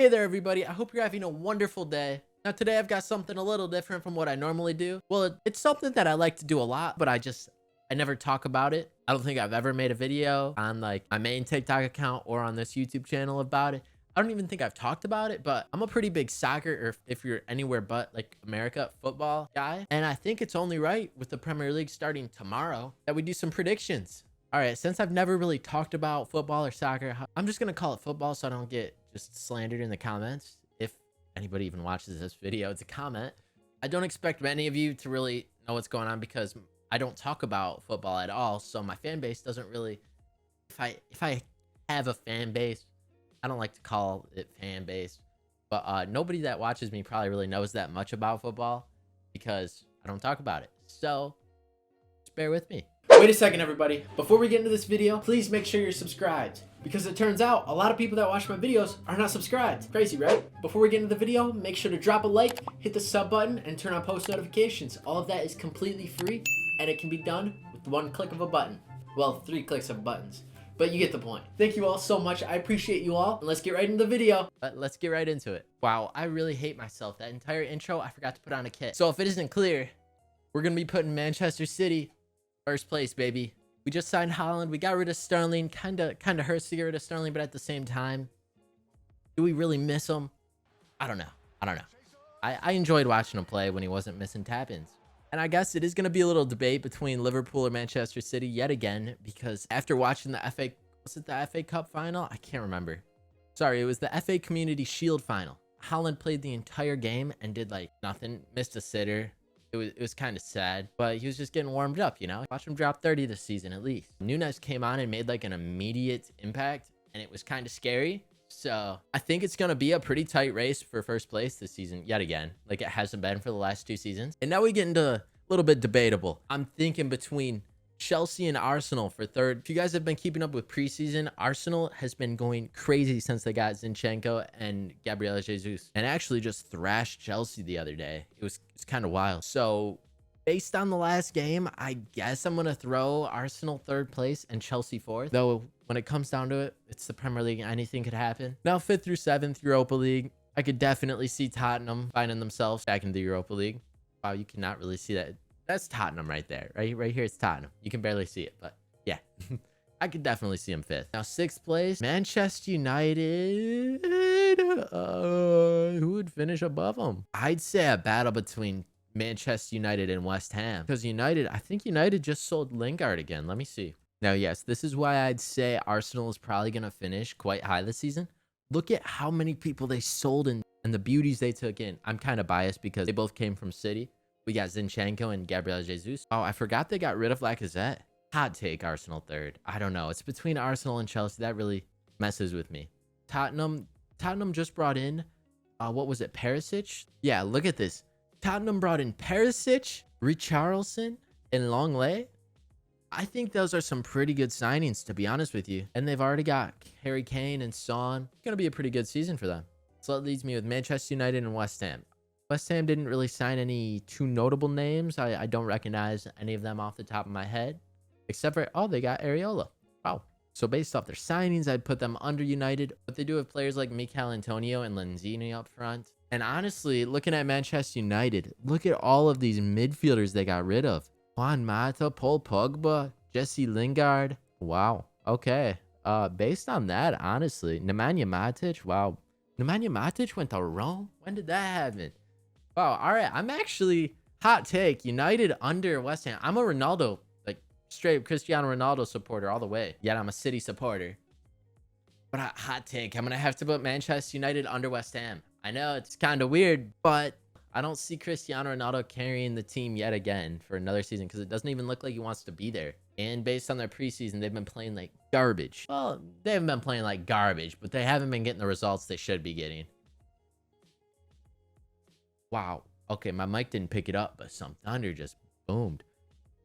Hey there, everybody. I hope you're having a wonderful day. Now, today I've got something a little different from what I normally do. Well, it's something that I like to do a lot, but I never talk about it. I don't think I've ever made a video on like my main TikTok account or on this YouTube channel about it. I don't even think I've talked about it, but I'm a pretty big soccer, or if you're anywhere but like America, football guy. And I think it's only right with the Premier League starting tomorrow that we do some predictions. All right, since I've never really talked about football or soccer, I'm just going to call it football so I don't get just slandered in the comments. If anybody even watches this video, it's a comment. I don't expect many of you to really know what's going on because I don't talk about football at all. So my fan base doesn't really, if I have a fan base, I don't like to call it fan base, but nobody that watches me probably really knows that much about football because I don't talk about it. So just bear with me. Wait a second, everybody. Before we get into this video, please make sure you're subscribed, because it turns out a lot of people that watch my videos are not subscribed. Crazy, right? Before we get into the video, make sure to drop a like, hit the sub button, and turn on post notifications. All of that is completely free, and it can be done with one click of a button. Well, 3 clicks of buttons, but you get the point. Thank you all so much. I appreciate you all, and let's get right into the video. Let's get right into it. Wow, I really hate myself. That entire intro, I forgot to put on a kit. So if it isn't clear, we're going to be putting Manchester City first place, baby. We just signed Haaland. We got rid of Sterling. Kind of hurts to get rid of Sterling, but at the same time, do we really miss him? I don't know. I enjoyed watching him play when he wasn't missing tap-ins. And I guess it is going to be a little debate between Liverpool or Manchester City yet again, because after watching the FA Cup final? I can't remember. Sorry, it was the FA Community Shield final. Haaland played the entire game and did like nothing. Missed a sitter. It was kind of sad, but he was just getting warmed up, you know? Watch him drop 30 this season at least. Nunes came on and made like an immediate impact, and it was kind of scary. So I think it's going to be a pretty tight race for first place this season yet again, like it hasn't been for the last 2 seasons. And now we get into a little bit debatable. I'm thinking between Chelsea and Arsenal for third. If you guys have been keeping up with preseason, Arsenal has been going crazy since they got Zinchenko and Gabriel Jesus, and actually just thrashed Chelsea the other day. It's kind of wild. So based on the last game, I guess I'm going to throw Arsenal third place and Chelsea fourth. Though when it comes down to it, it's the Premier League. Anything could happen. Now 5th through 7th, Europa League. I could definitely see Tottenham finding themselves back in the Europa League. Wow, you cannot really see that. That's Tottenham right there. Right here, it's Tottenham. You can barely see it, but yeah. I could definitely see him 5th. Now 6th place, Manchester United. Who would finish above them? I'd say a battle between Manchester United and West Ham. Because I think United just sold Lingard again. Let me see. Now, yes, this is why I'd say Arsenal is probably going to finish quite high this season. Look at how many people they sold and the beauties they took in. I'm kind of biased because they both came from City. We got Zinchenko and Gabriel Jesus. Oh, I forgot they got rid of Lacazette. Hot take, Arsenal third. I don't know. It's between Arsenal and Chelsea. That really messes with me. Tottenham just brought in, what was it, Perisic? Yeah, look at this. Tottenham brought in Perisic, Richarlison, and Longley. I think those are some pretty good signings, to be honest with you. And they've already got Harry Kane and Son. It's going to be a pretty good season for them. So that leaves me with Manchester United and West Ham. West Ham didn't really sign any too notable names. I don't recognize any of them off the top of my head. Except for, oh, they got Areola. Wow. So based off their signings, I'd put them under United. But they do have players like Mikel Antonio and Lanzini up front. And honestly, looking at Manchester United, look at all of these midfielders they got rid of. Juan Mata, Paul Pogba, Jesse Lingard. Wow. Okay. Based on that, honestly, Nemanja Matic. Wow. Nemanja Matic went to Rome? When did that happen? Wow, all right. I'm actually, hot take, United under West Ham. I'm a Ronaldo, like straight Cristiano Ronaldo supporter all the way. Yet I'm a City supporter. But hot take, I'm going to have to put Manchester United under West Ham. I know it's kind of weird, but I don't see Cristiano Ronaldo carrying the team yet again for another season because it doesn't even look like he wants to be there. And based on their preseason, they've been playing like garbage. Well, they haven't been playing like garbage, but they haven't been getting the results they should be getting. Wow. Okay, my mic didn't pick it up, but some thunder just boomed.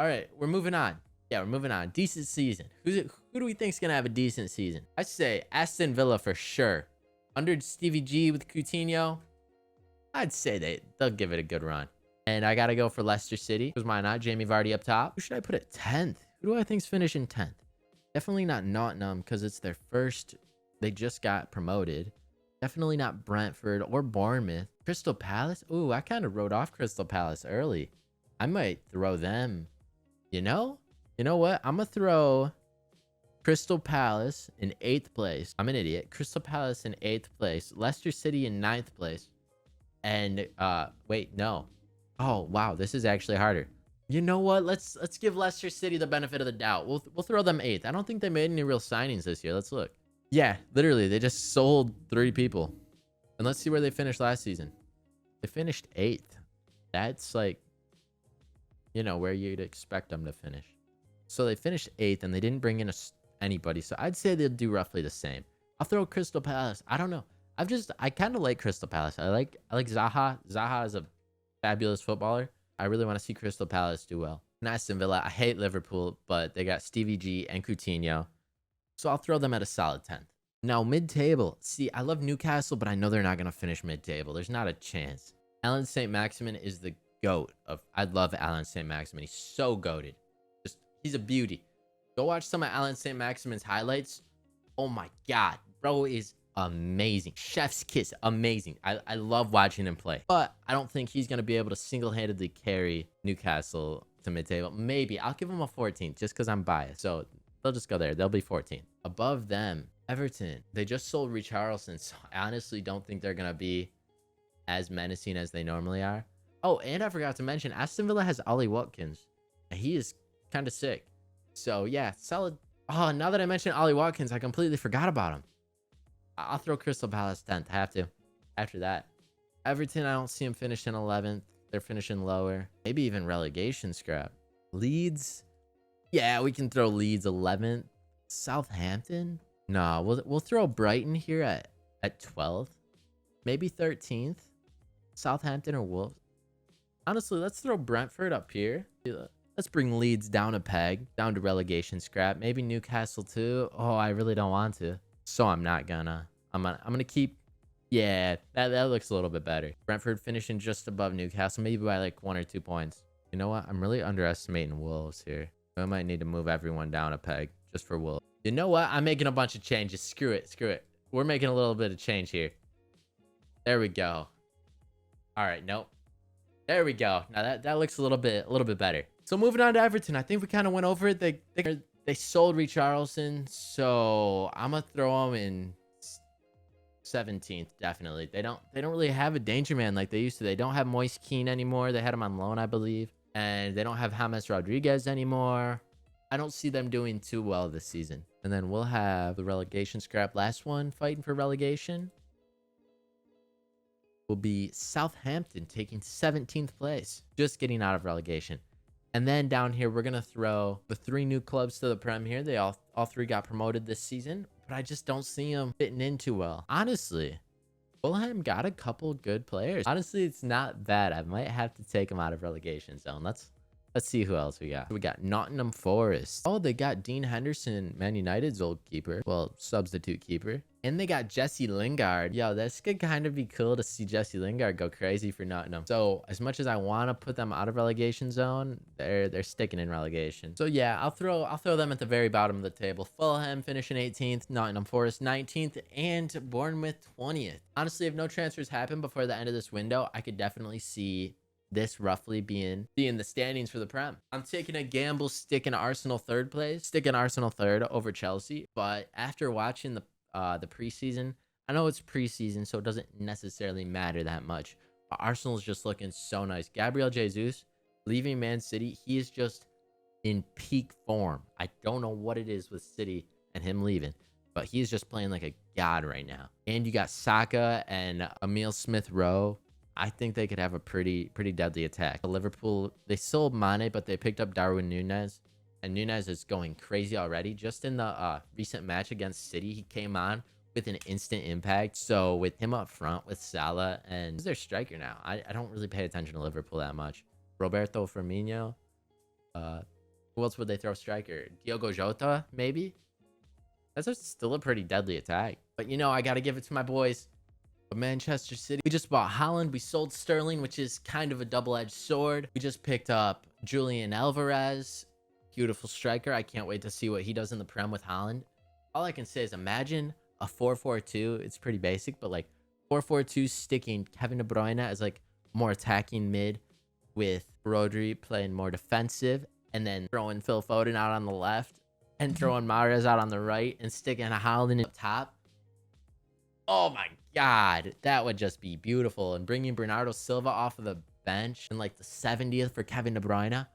All right, we're moving on. Yeah, we're moving on. Decent season. Who do we think's gonna have a decent season? I say Aston Villa for sure. Under Stevie G with Coutinho, I'd say they'll give it a good run. And I gotta go for Leicester City. Because why not? Jamie Vardy up top. Who should I put at 10th? Who do I think's finishing 10th? Definitely not Nottingham because it's their first. They just got promoted. Definitely not Brentford or Bournemouth. Crystal Palace. Ooh, I kind of wrote off Crystal Palace early. I might throw them. You know? You know what? I'm going to throw Crystal Palace in 8th place. I'm an idiot. Crystal Palace in 8th place. Leicester City in 9th place. And wait, no. Oh, wow, this is actually harder. You know what? Let's give Leicester City the benefit of the doubt. We'll throw them 8th. I don't think they made any real signings this year. Let's look. Yeah, literally, they just sold 3 people. And let's see where they finished last season. They finished 8th. That's like, you know, where you'd expect them to finish. So they finished 8th and they didn't bring in anybody. So I'd say they'll do roughly the same. I'll throw Crystal Palace. I don't know. I kind of like Crystal Palace. I like Zaha. Zaha is a fabulous footballer. I really want to see Crystal Palace do well. And Aston Villa, I hate Liverpool, but they got Stevie G and Coutinho. So I'll throw them at a solid 10th. Now, mid-table. See, I love Newcastle, but I know they're not going to finish mid-table. There's not a chance. Alan St. Maximin is the GOAT of... I love Alan St. Maximin. He's so goated. Just, he's a beauty. Go watch some of Alan St. Maximin's highlights. Oh my God. Bro is amazing. Chef's kiss. Amazing. I love watching him play. But I don't think he's going to be able to single-handedly carry Newcastle to mid-table. Maybe. I'll give him a 14th just because I'm biased. So they'll just go there. They'll be 14th. Above them, Everton. They just sold Richarlison. So I honestly don't think they're going to be as menacing as they normally are. Oh, and I forgot to mention, Aston Villa has Ollie Watkins. And he is kind of sick. So yeah, solid. Oh, now that I mentioned Ollie Watkins, I completely forgot about him. I'll throw Crystal Palace 10th. I have to. After that, Everton, I don't see him finishing 11th. They're finishing lower. Maybe even relegation scrap. Leeds. Yeah, we can throw Leeds 11th. Southampton. No, we'll throw Brighton here at 12th. Maybe 13th. Southampton or Wolves. Honestly, let's throw Brentford up here. Let's bring Leeds down a peg, down to relegation scrap. Maybe Newcastle too. Oh, I really don't want to. So I'm not gonna. I'm gonna keep. Yeah, that looks a little bit better. Brentford finishing just above Newcastle, maybe by like 1 or 2 points. You know what? I'm really underestimating Wolves here. I might need to move everyone down a peg just for Wolves. You know what? I'm making a bunch of changes. Screw it. Screw it. We're making a little bit of change here. There we go. All right. Nope. There we go. Now that looks a little bit better. So moving on to Everton, I think we kind of went over it. They sold Richarlison, so I'm gonna throw them in 17th. Definitely. They don't really have a danger man like they used to. They don't have Moise Kean anymore. They had him on loan, I believe, and they don't have James Rodriguez anymore. I don't see them doing too well this season. And then we'll have the relegation scrap. Last one fighting for relegation will be Southampton taking 17th place, just getting out of relegation. And then down here, we're going to throw the 3 new clubs to the Prem here. They all 3 got promoted this season, but I just don't see them fitting in too well. Honestly, Fulham got a couple good players. Honestly, it's not bad. I might have to take them out of relegation zone. Let's see who else we got. We got Nottingham Forest. Oh, they got Dean Henderson, Man United's old keeper. Well, substitute keeper. And they got Jesse Lingard. Yo, this could kind of be cool to see Jesse Lingard go crazy for Nottingham. So as much as I want to put them out of relegation zone, they're sticking in relegation. So yeah, I'll throw them at the very bottom of the table. Fulham finishing 18th, Nottingham Forest 19th, and Bournemouth 20th. Honestly, if no transfers happen before the end of this window, I could definitely see this roughly being the standings for the Prem. I'm taking a gamble, sticking Arsenal 3rd place, sticking Arsenal 3rd over Chelsea. But after watching the preseason, I know it's preseason, so it doesn't necessarily matter that much. But Arsenal's just looking so nice. Gabriel Jesus leaving Man City, he is just in peak form. I don't know what it is with City and him leaving, but he's just playing like a god right now. And you got Saka and Emile Smith-Rowe. I think they could have a pretty deadly attack. Liverpool, they sold Mane, but they picked up Darwin Núñez. And Núñez is going crazy already. Just in the recent match against City, he came on with an instant impact. So with him up front with Salah, and he's their striker now. I don't really pay attention to Liverpool that much. Roberto Firmino. Who else would they throw striker? Diogo Jota, maybe? That's still a pretty deadly attack. But, you know, I got to give it to my boys. Manchester City. We just bought Haaland. We sold Sterling, which is kind of a double-edged sword. We just picked up Julian Alvarez. Beautiful striker. I can't wait to see what he does in the Prem with Haaland. All I can say is imagine a 4-4-2. It's pretty basic, but like 4-4-2 sticking Kevin De Bruyne as like more attacking mid with Rodri playing more defensive, and then throwing Phil Foden out on the left and throwing Mahrez out on the right and sticking Haaland up top. Oh my God, that would just be beautiful. And bringing Bernardo Silva off of the bench in like the 70th for Kevin De Bruyne.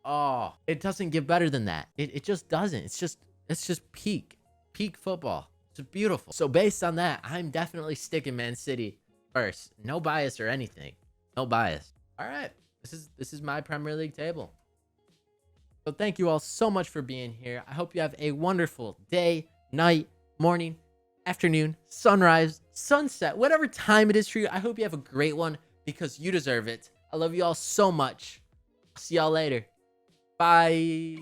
Oh, it doesn't get better than that. It just doesn't. It's just peak football. It's beautiful. So based on that, I'm definitely sticking Man City first. No bias or anything. No bias. All right. This is my Premier League table. So thank you all so much for being here. I hope you have a wonderful day, night, morning, afternoon, sunrise, sunset, whatever time it is for you. I hope you have a great one because you deserve it. I love you all so much. See y'all later. Bye.